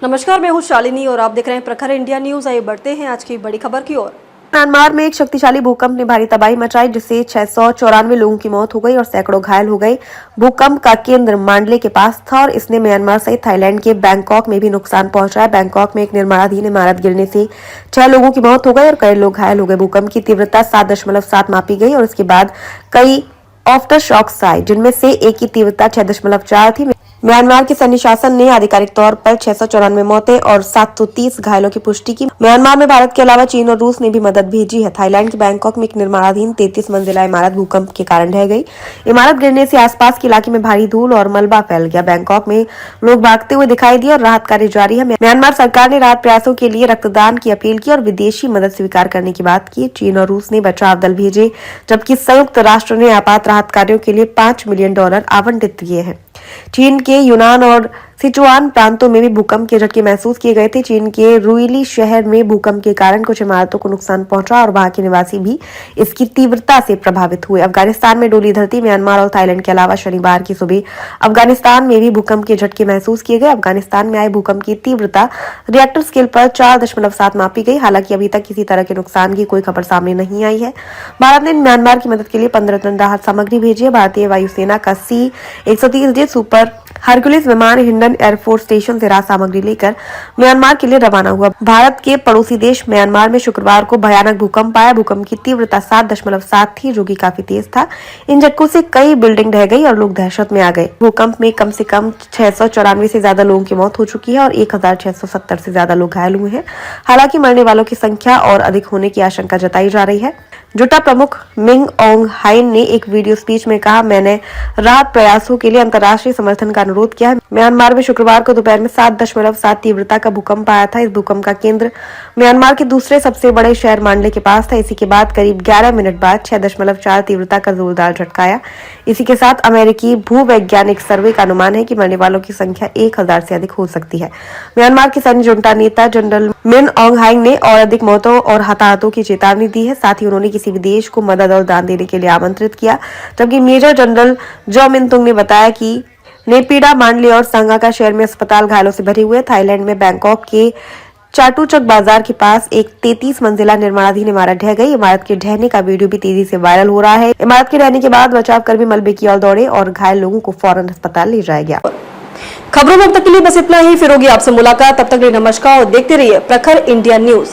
नमस्कार, मैं हूँ शालिनी और आप देख रहे हैं प्रखर इंडिया न्यूज। आइए बढ़ते हैं आज की बड़ी खबर की ओर। म्यांमार में एक शक्तिशाली भूकंप ने भारी तबाही मचाई, जिससे 694 लोगों की मौत हो गई और सैकड़ों घायल हो गए। भूकंप का केंद्र मांडले के पास था और इसने म्यांमार सहित थाईलैंड के बैंकॉक में भी नुकसान पहुंचाया। बैंकॉक में एक निर्माणाधीन इमारत गिरने से 6 लोगों की मौत हो गई और कई लोग घायल हो गए। भूकंप की तीव्रता 7.7 मापी गई और इसके बाद कई आफ्टर शॉक्स आए, जिनमें से एक की तीव्रता 6.4 थी। म्यांमार के सैन्य शासन ने आधिकारिक तौर पर 694 मौतें और 730 घायलों की पुष्टि की। म्यांमार में भारत के अलावा चीन और रूस ने भी मदद भेजी है। थाईलैंड के बैंकॉक में एक निर्माणाधीन 33 मंजिला इमारत भूकंप के कारण ढह गई। इमारत गिरने से आसपास के इलाके में भारी धूल और मलबा फैल गया। बैंकॉक में लोग भागते हुए दिखाई दिए और राहत कार्य जारी है। म्यांमार सरकार ने राहत प्रयासों के लिए रक्तदान की अपील की और विदेशी मदद स्वीकार करने की बात की। चीन और रूस ने बचाव दल भेजे, जबकि संयुक्त राष्ट्र ने आपात राहत कार्यों के लिए $5 मिलियन आवंटित किए हैं। चीन के यूनान और सिचुआन प्रांतों में भी भूकंप के झटके महसूस किए गए थे। चीन के रुइली शहर में भूकंप के कारण कुछ इमारतों को नुकसान पहुंचा और वहां के निवासी भी इसकी तीव्रता से प्रभावित हुए। अफगानिस्तान में डोली धरती। म्यांमार और थाईलैंड के अलावा शनिवार की सुबह अफगानिस्तान में भी भूकंप के झटके महसूस किए गए। अफगानिस्तान में आए भूकंप की तीव्रता रिएक्टर स्केल पर 4.7 मापी गई। हालांकि अभी तक किसी तरह के नुकसान की कोई खबर सामने नहीं आई है। भारत ने म्यांमार की मदद के लिए 15 टन राहत सामग्री भेजी है। भारतीय वायुसेना का C-130J सुपर हरकुलिस विमान हिंडन एयरफोर्स स्टेशन से राहत सामग्री लेकर म्यांमार के लिए रवाना हुआ। भारत के पड़ोसी देश म्यांमार में शुक्रवार को भयानक भूकंप आया। भूकंप की तीव्रता 7.7 थी, जो कि काफी तेज था। इन झटकों से कई बिल्डिंग ढह गई और लोग दहशत में आ गए। भूकंप में कम से कम 694 से ज्यादा लोगों की मौत हो चुकी है और 1670 से ज्यादा लोग घायल हुए हैं। हालांकि मरने वालों की संख्या और अधिक होने की आशंका जताई जा रही है। जुटा प्रमुख मिंग ओंग हाइन ने एक वीडियो स्पीच में कहा, मैंने राहत प्रयासों के लिए अंतर्राष्ट्रीय समर्थन का अनुरोध किया है। म्यांमार में शुक्रवार को दोपहर में 7.7 तीव्रता का भूकंप आया था। इस भूकंप का केंद्र म्यांमार के दूसरे सबसे बड़े शहर मांडले के पास था। इसी के बाद करीब 11 मिनट बाद 6.4 तीव्रता का जोरदार झटका आया। इसी के साथ अमेरिकी भूवैज्ञानिक सर्वे का अनुमान है कि मरने वालों की संख्या 1000 से अधिक हो सकती है। म्यांमार के सैन्य जुंटा नेता जनरल मिन ओंग हाइंग ने और अधिक मौतों और हताहतों की चेतावनी दी है। साथ ही उन्होंने किसी भी देश को मदद और दान देने के लिए आमंत्रित किया। जबकि मेजर जनरल जो मिनतुंग ने बताया कि नेपीडा, मांडले और सांगाका शहर में अस्पताल घायलों से भरे हुए। थाईलैंड में बैंकॉक के चाटुचक बाजार के पास एक 33 मंजिला निर्माणाधीन इमारत ढह गई। इमारत के ढहने का वीडियो भी तेजी से वायरल हो रहा है। इमारत के ढहने के बाद बचाव कर्मी मलबे की ओर दौड़े और घायल लोगों को फौरन अस्पताल ले जाया गया। खबरों में अब तक के लिए बस इतना ही। फिर होगी आपसे मुलाकात। तब तक के लिए नमस्कार और देखते रहिए प्रखर इंडिया न्यूज।